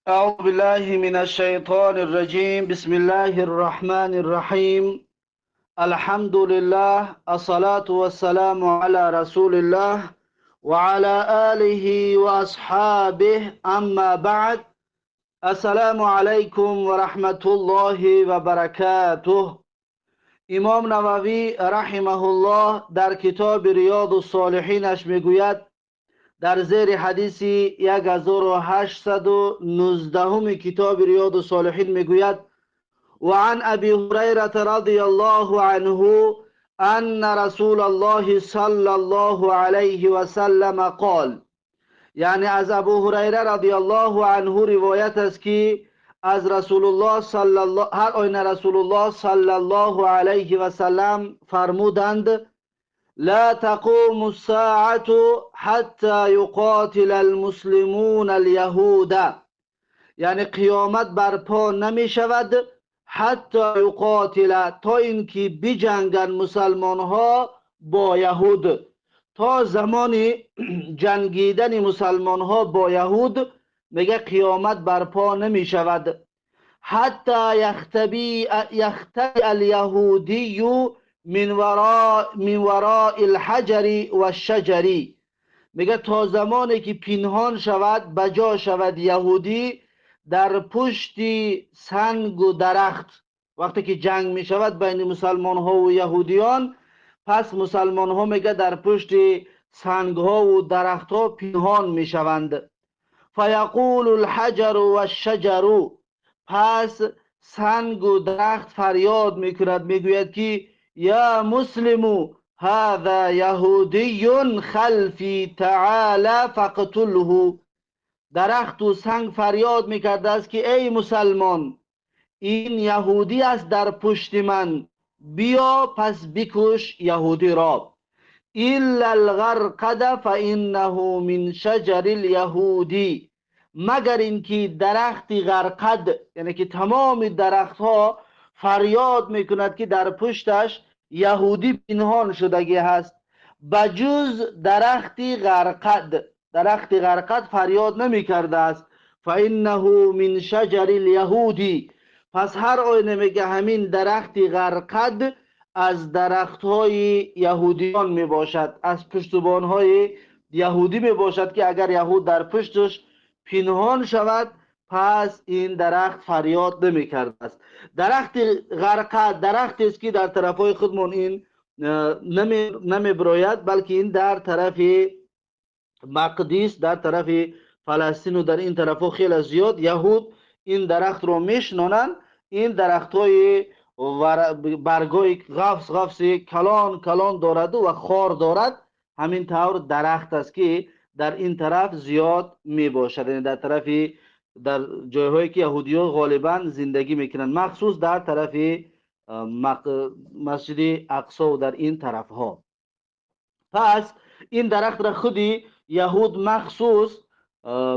أعوذ بالله من الشيطان الرجيم. بسم الله الرحمن الرحيم. الحمد لله، الصلاة والسلام على رسول الله وعلى آله وأصحابه. أما بعد، السلام عليكم ورحمة الله وبركاته. امام نووی رحمه الله در کتاب ریاض الصالحینش میگوید در زیر حدیث 1819 کتاب ریاض الصالحین میگوید: و عن ابی هریره رضی الله عنه ان رسول الله صلی الله علیه و سلم قال، یعنی از ابو هریره رضی الله عنه روایت است که از رسول الله رسول الله صلی الله علیه و سلم فرمودند: لا تقوم الساعة حتى يقاتل المسلمون اليهود، یعنی قیامت برپا نمی شود حتی یقاتل، تا اینکه بجنگن مسلمان ها با یهود. تا زمان جنگیدن مسلمان ها با یهود میگه قیامت برپا نمی شود. حتی یختبی الیهودی من وراء الحجر و الشجر، میگه تا زمانی که پنهان شود، بجا شود یهودی در پشت سنگ و درخت. وقتی که جنگ می شود بین مسلمان ها و یهودیان، پس مسلمان ها میگه در پشت سنگ ها و درخت ها پنهان می شوند. فیقول الحجر و الشجر، پس سنگ و درخت فریاد میکند، میگوید که یا مسلم هذا یهودی خلفی تعال فقتله. درخت و سنگ فریاد میکرده است که ای مسلمان، این یهودی است در پشت من، بیا پس بکش یهودی را. الا الغرقد فانه من شجر الیهودی، مگر اینکه درخت غرقد، یعنی که تمام درخت ها فریاد میکند که در پشتش یهودی پنهان شدگی هست، بجز درخت غرقد. درخت غرقد فریاد نمیکرده است. فانه من شجر الیهودی، پس هر آینه میگه همین درخت غرقد از درخت های یهودیان می باشد، از پشتبان های یهودی می باشد که اگر یهود در پشتش پنهان شود پس این درخت فریاد نمی کرده است. درخت غرقد درخت است که در طرف های خودمون این نمی براید، بلکه این در طرف مقدس، در طرف فلسطین و در این طرف ها خیلی زیاد یهود این درخت رو میشنانند. این درخت های برگای غفص کلان کلان دارد و خار دارد. همین طور درخت است که در این طرف زیاد می باشد، یعنی در طرف، در جایهایی که یهودی ها غالبا زندگی میکنند، مخصوص در طرف مسجد اقصی و در این طرف ها. پس این درخت را خودی یهود مخصوص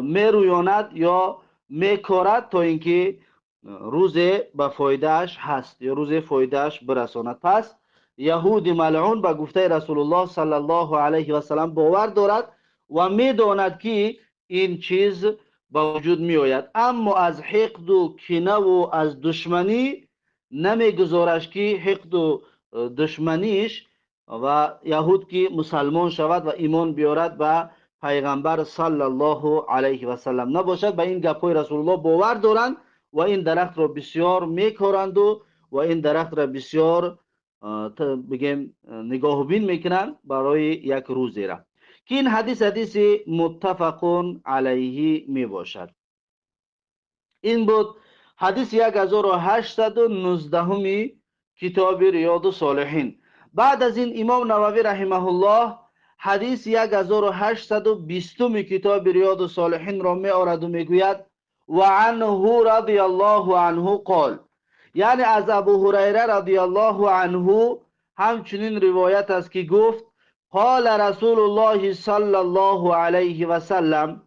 می رویاند یا می کارد تا اینکه روز به فایدهش هست یا روز فایدهش برساند. پس یهود ملعون به گفته رسول الله صلی الله علیه و سلم باور دارد و میداند که این چیز به وجود می آید، اما از حقد و کینه و از دشمنی نمیگذارش که حقد و دشمنیش و یهود که مسلمان شود و ایمان بیارد به پیغمبر صلی الله علیه و سلم نباشد. به این گپای رسول الله باور دارند و این درخت را بسیار میکارند و این درخت را بسیار بگیم نگاه بین میکنند برای یک روزی را، که این حدیث متفقون علیه می باشد. این بود حدیث 1819 کتاب ریاض الصالحین. بعد از این امام نووی رحمه الله حدیث 1820 کتاب ریاض الصالحین را می آورد و میگوید: و عنه رضی الله عنه قال، یعنی از ابو هریره رضی الله عنه همچنین روایت است که گفت: قال رسول الله صلی الله علیه و سلم،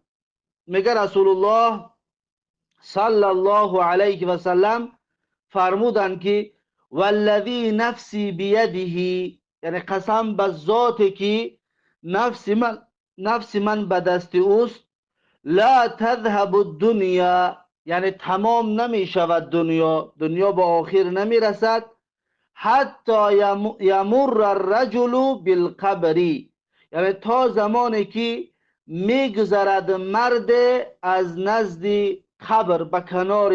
میگه رسول الله صلی الله علیه و سلم فرمودند که والذی نفسی بیده، یعنی قسم به ذاتی که نفس من به دست اوست، لا تذهب الدنیا، یعنی تمام نمی شود دنیا به آخر نمی رسد. حتی یمر الرجل بالقبری، یعنی تا زمانی که میگذرد مرد از نزد قبر، به کنار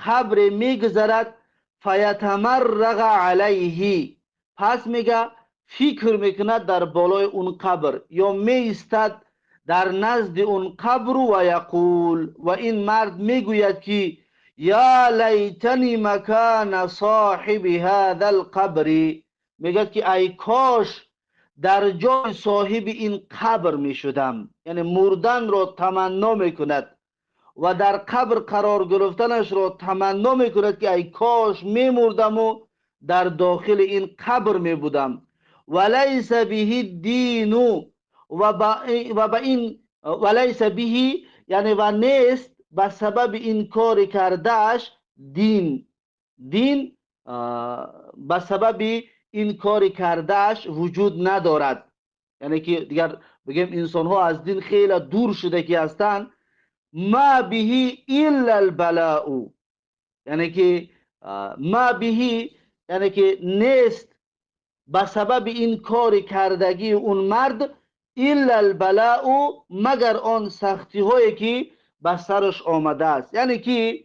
قبر میگذرد. فیتمرغ علیه، پس میگه فکر میکند در بالای اون قبر، یا میستد در نزد اون قبر و یقول، و این مرد میگوید که یا لیتنی مکان صاحب هذا القبر، میگه که ای کاش در جای صاحب این قبر میشدم. یعنی مردن را تمنا میکند و در قبر قرار گرفتنش را تمنا میکند که ای کاش میمردم و در داخل این قبر میبودم. ولیس به دین، و با این ولیس به، یعنی و نیست به سبب این کار کردهش دین به سبب این کار کردهش وجود ندارد. یعنی که دیگر بگیم انسان ها از دین خیلی دور شده که هستند. ما به الا البلاء، یعنی که ما به، یعنی که نیست به سبب این کار کردگی اون مرد الا البلاء، مگر آن سختی هایی که به سرش آمده است. یعنی که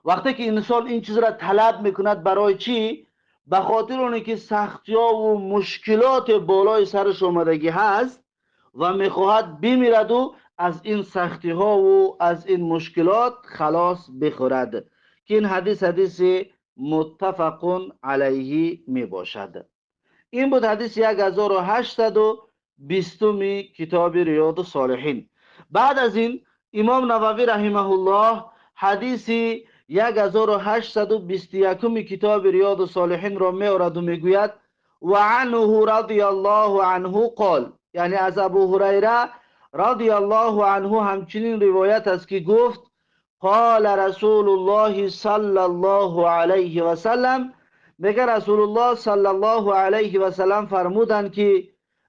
وقتی که انسان این چیز را طلب میکند، برای چی؟ به خاطر اونه که سختی ها و مشکلات بالای سرش آمدگی هست و میخواهد بمیرد و از این سختی ها و از این مشکلات خلاص بخورد، که این حدیث متفق علیه می باشد. این بود حدیث 1820 کتاب ریاض الصالحین. بعد از این امام نووی رحمه الله حدیث 1821 کتاب ریاض الصالحین را می آورد و می گوید و عنه رضی الله عنه قال، یعنی از ابو هریره رضی الله عنه همچنین روایت است که گفت قال رسول الله صلی الله علیه و سلم، میگه رسول الله صلی الله علیه و سلم فرمودند که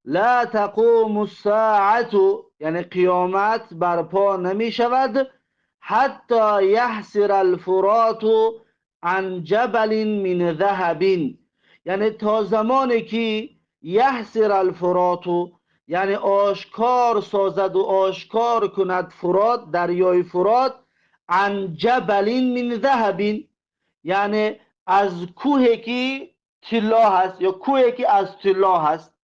لا تقوم الساعت، یعنی قیامت برپا نمی شود حتی یحسر الفرات عن جبل من ذهب، یعنی تا زمانی که یحسر الفرات، یعنی آشکار سازد و آشکار کند فرات، دریای فرات، عن جبل من ذهب، یعنی از کوهی که طلا هست یا کوهی که از طلا هست.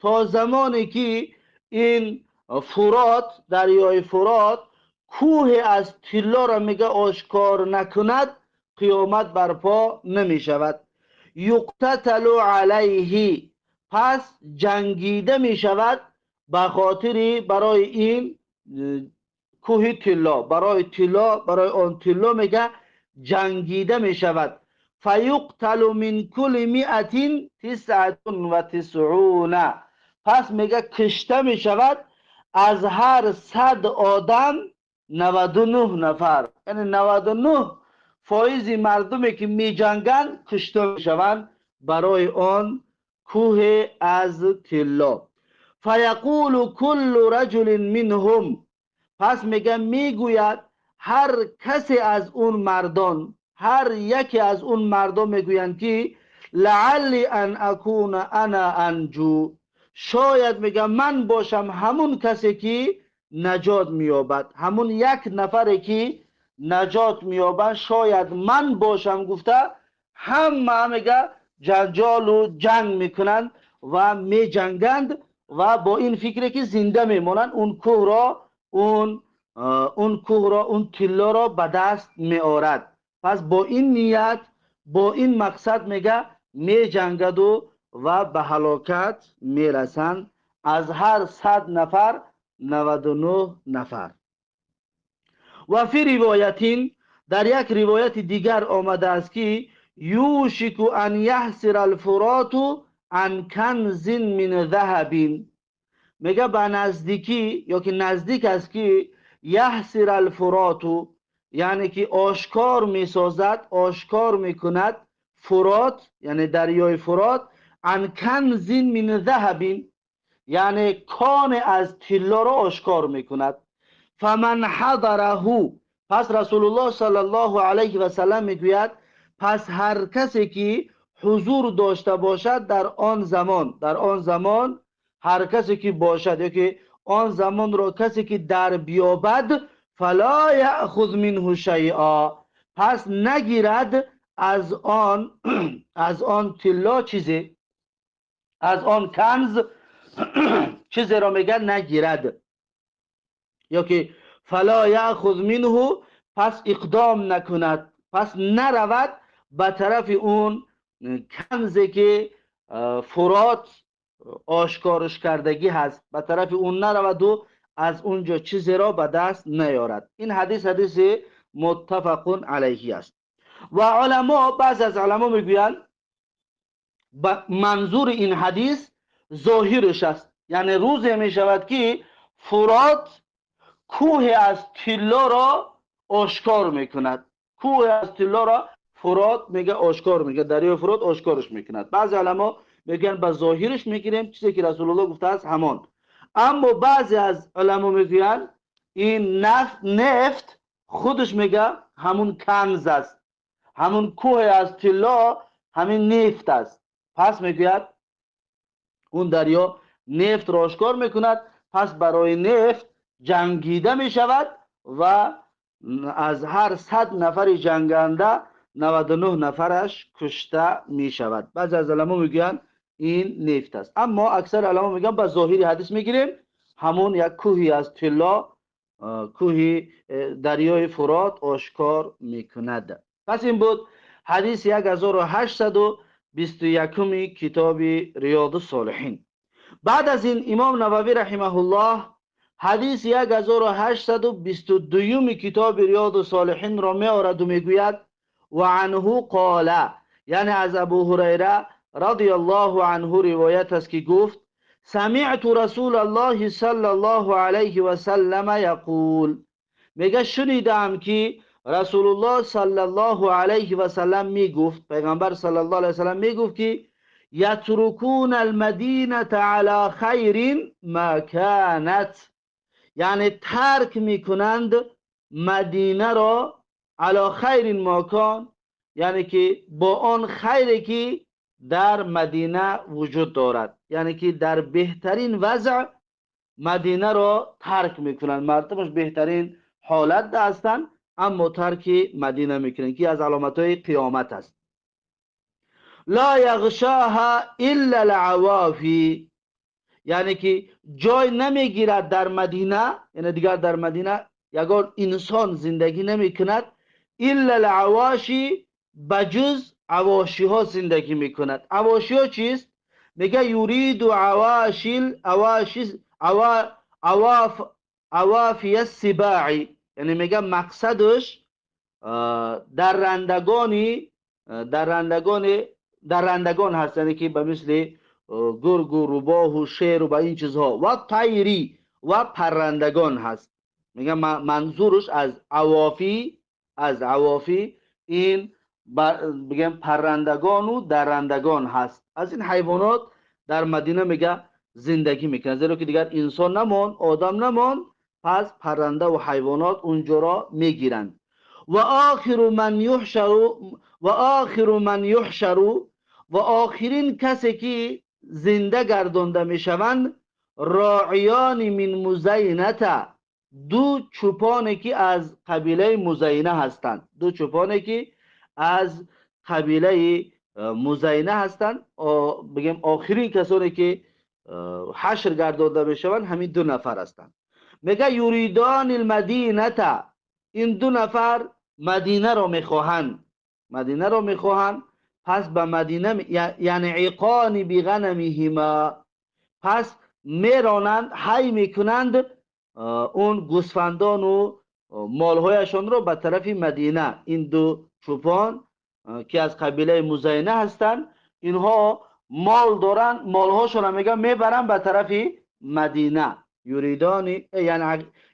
تا زمانی که این فرات، دریای فرات، کوه از طلا را میگه آشکار نکند، قیامت برپا نمی شود. یقتتل علیه، پس جنگیده می شود به خاطر برای این کوه طلا، برای آن طلا میگه جنگیده می شود. فیقتل من کل 199، پس میگه کشته می شود از هر 100 آدم 99 نفر، یعنی 99 فایز مردمی که می جنگن کشته می شوند برای آن کوه از طلا. فیقول کل رجل منهم، پس میگه میگوید هر کسی از اون مردان، هر یکی از اون مردم میگویند که لعلی ان اکون انا انجو، شاید میگه من باشم همون کسی که نجات مییابد، همون یک نفری که نجات مییابد شاید من باشم. گفته همه میگه جنجال و جنگ میکنند و میجنگند و با این فکری که زنده میمونند، اون کوه را اون طلا را به دست میآورد. پس با این نیت، با این مقصد میگه میجنگد و به هلاکت میرسند از هر 100 نفر 99 نفر. و فی روایتین، در یک روایت دیگر آمده است که یوشک ان یحسر الفرات عن کنز من ذهب، میگه به نزدیکی یا که نزدیک است که یحسر الفرات، یعنی که آشکار میسازد، آشکار میکند فرات، یعنی دریای فرات، عن کنز من ذهب، یعنی کان از طلا را آشکار میکند. فمن حضره، پس رسول الله صلی الله علیه و سلم میگوید پس هر کسی که حضور داشته باشد در آن زمان هر کسی که باشد یا که آن زمان را کسی که در بیابد فلا یأخذ منه شیئا، پس نگیرد از آن از آن طلا چیزی، از آن کنز چیزی را میگن نگیرد، یا که فلا یأخذ منه، پس اقدام نکند، پس نرود به طرف اون کنزی که فرات آشکارش کردگی هست، به طرف اون نرود و از اونجا چیزی را به دست نیارد. این حدیث متفق علیه است. و علما، بعض از علما میگویند منظور این حدیث ظاهرش است، یعنی روزی می شود که فرات کوه از طلا را آشکار میکند، کوه از طلا را فرات میگه آشکار میگه، دریای فرات آشکارش میکند. بعضی علما میگن به ظاهرش میگیریم چیزی که رسول الله گفته است همان. اما بعضی از علما میگن این نفت خودش میگه همون کنز است، همون کوه از طلا همین نفت است. پس میگوید اون دریا نفت را آشکار میکند، پس برای نفت جنگیده میشود و از هر 100 نفر جنگنده 99 نفرش کشته میشود. بعضی از علما میگن این نفت است، اما اکثر علما میگن با ظاهری حدیث میگیریم همون یک کوهی از طلا، کوهی دریای فرات آشکار میکند. پس این بود حدیث 1821 کتاب ریاض الصالحین. بعد از این امام نووی رحمه الله حدیث 1822 کتاب ریاض الصالحین را می آورد و میگوید و عنه قال، یعنی از ابو هریره رضی الله عنه روایت است که گفت سمعت رسول الله صلی الله علیه و سلم یقول، میگه شنیدم که رسول الله صلی الله علیه و سلم میگفت، پیغمبر صلی الله علیه و سلم میگفت که یترکون المدینه علی خیر ما کانت، یعنی ترک میکنند مدینه را علی خیر ما کان، یعنی که با آن خیری که در مدینه وجود دارد، یعنی که در بهترین وضع مدینه را ترک میکنند، مردمش بهترین حالت هستند اما ترک مدینه میکنند، که از علامتهای قیامت است. لا یغشاها الا العوافی، یعنی که جای نمیگیرد در مدینه، یعنی دیگر در مدینه یگان انسان زندگی نمیکند الا العواشی، بجز عواشی ها زندگی میکند. عواشی ها چیست؟ میگه یورید عواشی عوافی السباعی، یعنی میگه مقصدش درندگان هست، یعنی که به مثل گرگ و روباه و شیر و به این چیزها، و طیری و پرندگان هست. میگه منظورش از عوافی این بگم پرندگان و درندگان هست. از این حیوانات در مدینه میگه زندگی میکنه، زیرا که دیگر انسان نمان، آدم نمان، پس پرنده و حیوانات اونجا را میگیرند. و آخر من یحشر و آخرین کسی که زنده گردانده میشوند راعیان من مزینه، دو چوپانی که از قبیله مزینه هستند، دو چوپانی که از قبیله مزینه هستند. بگیم آخرین کسانی که حشر گردانده میشوند همین دو نفر هستند. میگه یریدان المدینه، این دو نفر مدینه را میخواهند، پس به مدینه یعنی عقان بغنمهما، پس میرانند، حی میکنند اون گوسفندان و مالهایشان را به طرف مدینه. این دو چوپان که از قبیله مزینه هستند، اینها مال دارن، مالهاشون را میگن میبرن به طرف مدینه. یریدانی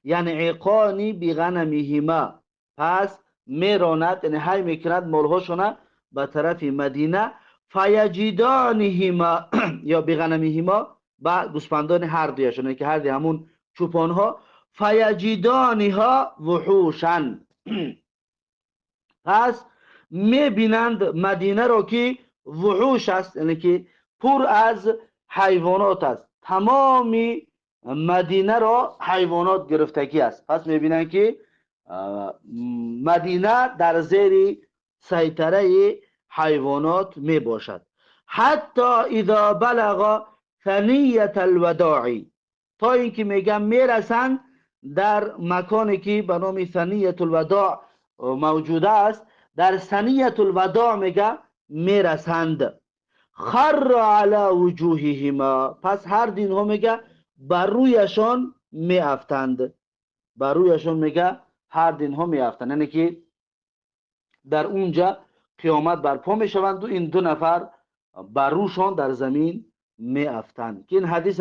یعنی عقانی بغنمهما، پس میراند یعنی حی میکند مالهاشون به طرف مدینه. فیجدانهما یا بغنمهما با گوسفندان هر دویشون، که هر دوی همون چوپان ها، فیجدانها وحوشن، پس میبینند مدینه را که وحوش است، یعنی که پر از حیوانات است، تمامی مدینه را حیوانات گرفتگی است. پس میبینند که مدینه در زیر سیطره حیوانات می باشد. حتی اذا بلغ ثنیة الوداعی، تا اینکه میگم میرسند در مکانی که به نام ثنیة الوداع موجود است، در ثنیة الوداع میگه میرسند. خر علی وجوههما، پس هر دین ها میگه بر رویشان میافتند، بر رویشان میگه هر دین ها میافتند، یعنی که در اونجا قیامت برپا میشوند و این دو نفر بر روشان در زمین میافتند. که این حدیث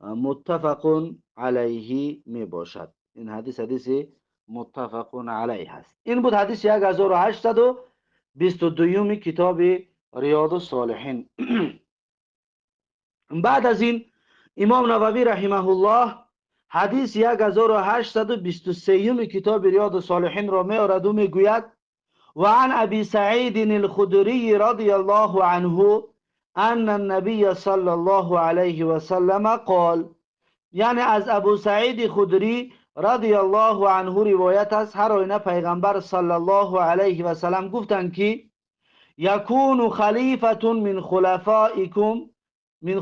متفق علیه می باشد. این حدیث متفق علیه هست. این بود حدیث 1822 کتاب ریاض الصالحین. بعد از این امام نووی رحمه الله حدیث 1823 کتاب ریاض الصالحین را می آورد و می گوید: وعن ابي سعيد الخدري رضي الله عنه ان النبي صلى الله عليه وسلم قال، یعنی از ابو سعید خدری رضی الله عنه روایت است، هر آینه پیغمبر صلی الله علیه و سلم گفتند که یکون خلیفة من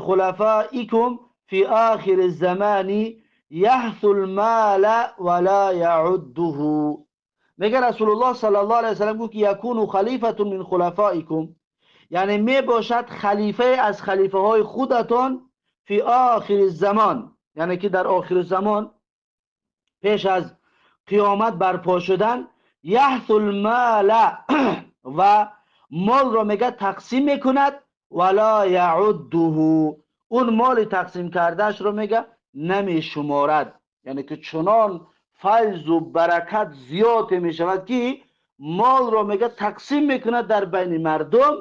خلفائكم في آخر الزمان یحث المال ولا يعده. میگه رسول الله صلی الله علیه و سلم گفت که یکون خلیفة من خلفائكم، یعنی می باشد خلیفه از خلیفه های خودتان، فی آخر الزمان، یعنی که در آخر زمان پیش از قیامت برپا شدن، یحث المال و مال را میگه تقسیم میکند، ولا یعده، اون مال تقسیم کردهش رو میگه نمی شمارد، یعنی که چنان فیض و برکت زیاد میشود که مال را میگه تقسیم میکند در بین مردم،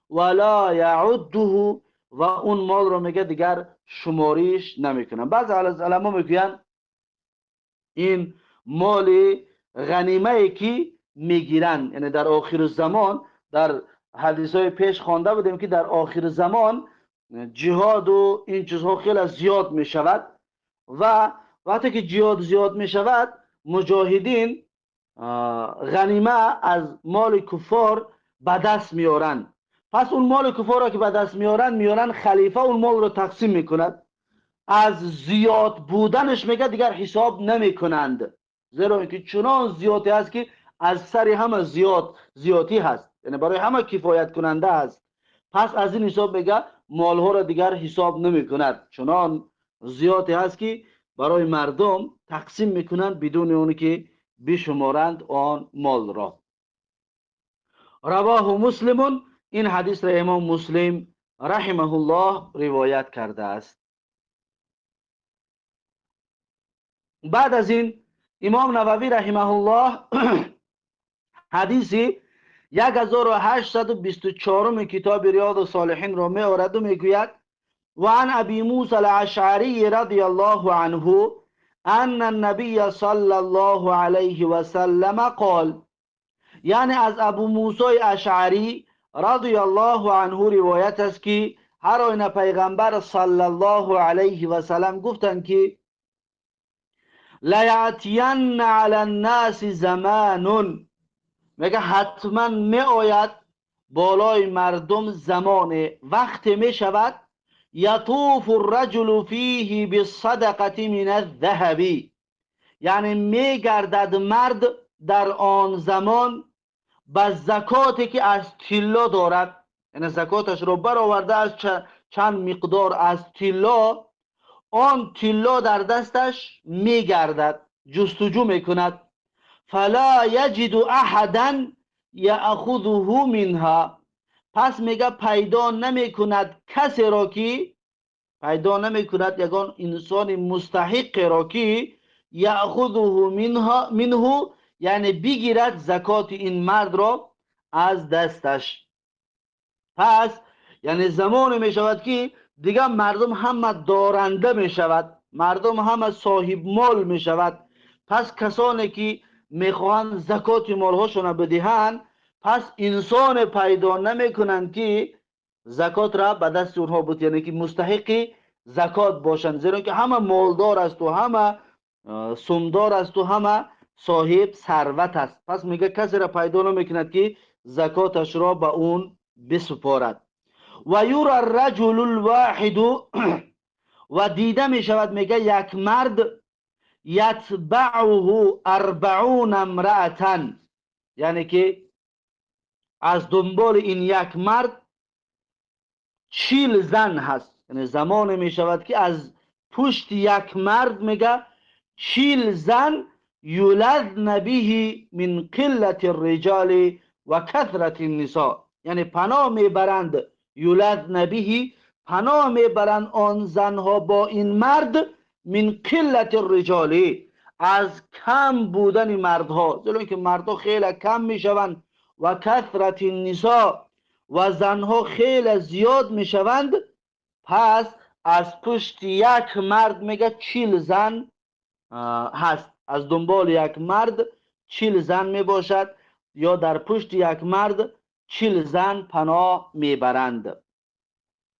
ولا یعده، و اون مال را میگه دیگر شماریش نمیکنن. بعض علما میگوین این مال غنیمه که میگیرن، یعنی در آخر زمان، در حدیث های پیش خوانده بودیم که در آخر زمان جهاد و این چیزها خیلی زیاد میشود و وقتی که جهاد زیاد میشود مجاهدین غنیمه از مال کفار به دست میارن. پس اون مال کفار را که به دست میارن خلیفه اون مال رو تقسیم میکند، از زیاد بودنش میگه دیگر حساب نمیکنند، زیرا اینکه چنان زیادی هست که از سر همه زیادی هست، یعنی برای همه کفایت کننده است. پس از این حساب میگه مالها را دیگر حساب نمیکند، چنان زیادی هست که برای مردم تقسیم میکنند بدون اونی که بشمارند آن مال را. رواه مسلم، این حدیث را امام مسلم رحمه الله روایت کرده است. بعد از این امام نووی رحمه الله حدیث 1824 کتاب ریاض الصالحین را می آورد و می گوید: وعن ابي موسى الاشعري رضي الله عنه ان النبي صلى الله عليه وسلم قال، یعنی از ابو موسی اشعری رضی الله عنه روایت است که هر آینه پیغمبر صلی الله علیه و سلم گفتند که لیاتین علی الناس زمان، میگه حتما می آید بالای مردم زمان، وقت می شود یطوف الرجل فیه بالصدقه من الذهب، یعنی می گردد مرد در آن زمان با زکاتی که از طلا دارد، یعنی زکاتش رو برآورده از چند مقدار از طلا، آن طلا در دستش می گردد، جستجو می کند، فلا یجد احدا یأخذه منها، پس میگه پیدا نمی کند کسی را که، پیدا نمی کند یگان انسان مستحق را که یأخذه منه، یعنی بگیرد زکات این مرد را از دستش. پس یعنی زمان می شود که دیگه مردم همه دارنده می شود، مردم همه صاحب مال می شود. پس کسانی که میخواهند زکات مالهاشون بدهند، پس انسان پیدا نمیکنند که زکات را به دست اونها بود، یعنی که مستحق زکات باشند، زیرا که همه مالدار است و همه سمدار است و همه صاحب ثروت است. پس میگه کسی را پیدا نمیکند که زکاتش را به اون بسپارد. و یرا الرجل الواحد و دیده می شود، میگه یک مرد یتبعه 40 امرأة، یعنی که از دنبال این یک مرد 40 زن هست. یعنی زمان می شود که از پشت یک مرد میگه 40 زن یلذن به من قلت الرجال و کثرت النساء، یعنی پناه میبرند، یلذن به پناه میبرند آن زنها با این مرد، من قلت الرجال از کم بودن مردها، زیرا که مردها خیلی کم میشوند، و کثرت النساء و زنها خیلی زیاد میشوند. پس از پشت یک مرد میگه 40 زن هست، از دنبال یک مرد 40 زن میباشد، یا در پشت یک مرد 40 زن پناه میبرند.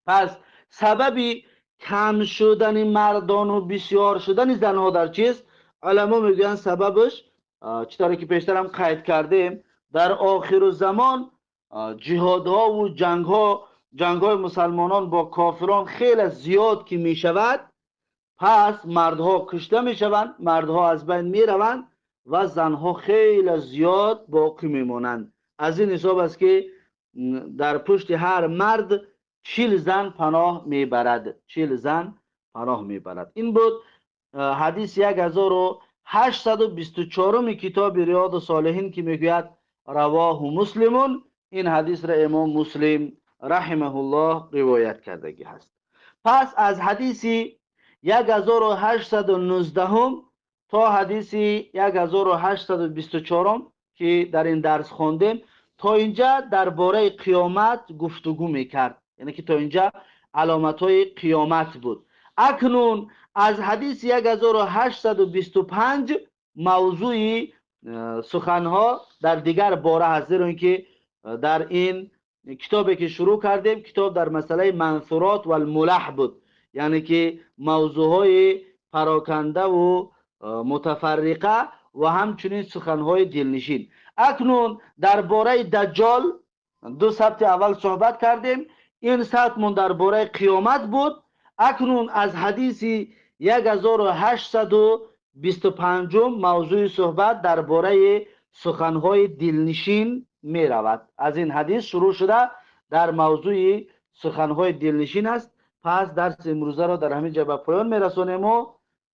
پس سببی کم شدن مردان و بسیار شدن زنها در چیست؟ علما میگویند سببش چطوری که پیشتر هم قید کردیم، در آخر زمان جهادها و جنگهای مسلمانان با کافران خیلی زیاد که می شود، پس مردها کشته می شوند، مردها از بین می روند و زنها خیلی زیاد باقی می مانند. از این حساب است که در پشت هر مرد 40 زن پناه می برد، 40 زن پناه می برد. این بود حدیث 1824 کتاب ریاض الصالحین که میگوید رواه مسلمون. این حدیث را امام مسلم رحمه الله روایت کردگی هست. پس از حدیث 1819 تا حدیث 1824 که در این درس خواندیم، تا اینجا درباره قیامت گفتگو میکرد، یعنی که تا اینجا علامت های قیامت بود. اکنون از حدیث 1825 موضوع سخنها در دیگر باره هست، زیرا که در این کتابی که شروع کردیم، کتاب در مسئله منثورات و الملح بود، یعنی که موضوعهای پراکنده و متفرقه و همچنین سخنهای دلنشین. اکنون درباره دجال 2 سبت اول صحبت کردیم، این سبتمون درباره قیامت بود. اکنون از حدیث 1825 موضوع صحبت درباره سخنهای دلنشین می رود. از این حدیث شروع شده در موضوع سخنهای دلنشین است. پس درس امروزه را در همین جا به پایان می رسانیم و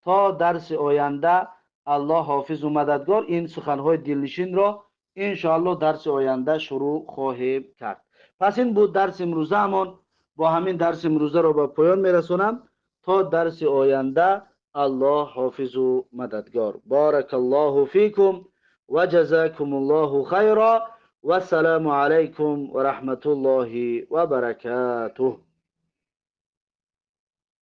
تا درس آینده الله حافظ و مددگار این سخنهای دلنشین را انشاءالله درس آینده شروع خواهیم کرد. پس این بود درس امروزه همان. با همین درس امروزه را به پایان می رسانم تا درس آینده. الله حافظ و مددگار. بارک الله فیکم و جزاکم الله خیرا و السلام علیکم و رحمت الله و برکاته.